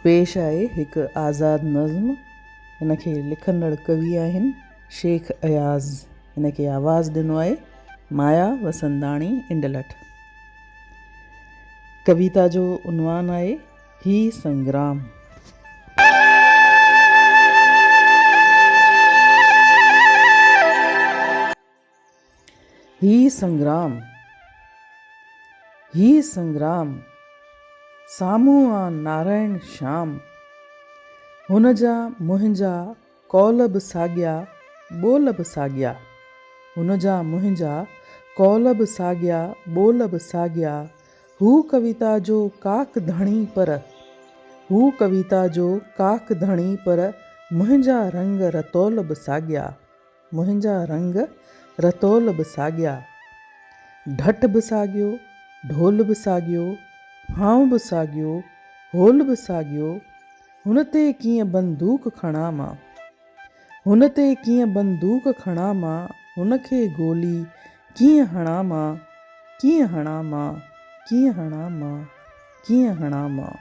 पेश आहे हिकु आज़ाद नज़्म। हिन खे लिखंदड़ कवि आहिनि शेख अयाज़। हिन खे आवाज़ ॾिनो आहे माया वसंदाणी इंडलठ। कविता जो उनवान आहे ही संग्राम। ही संग्राम, ही संग्राम, साम्हूं आ नारायण श्याम। हुन जा मुंहिंजा कौल बि साॻिया ॿोल बि साॻिया। हुन जा मुंहिंजा कौल बि साॻिया ॿोल बि साॻिया। हू कविता जो काक धणी पर, हू कविता जो काक धणी पर मुंहिंजा रंग रतौल बि साॻिया। मुंहिंजा रंग रतौल बि साॻिया। ढट बि साॻियो, ढोल बि साॻियो, हांव बि साॻियो, होल बि साॻियो। हुन ते कीअं बंदूक खणां मां, हुन ते कीअं बंदूक खणां मां। हुन खे गोली कीअं हणां मां, कीअं हणां मां, कीअं हणां मां, कीअं हणां मां।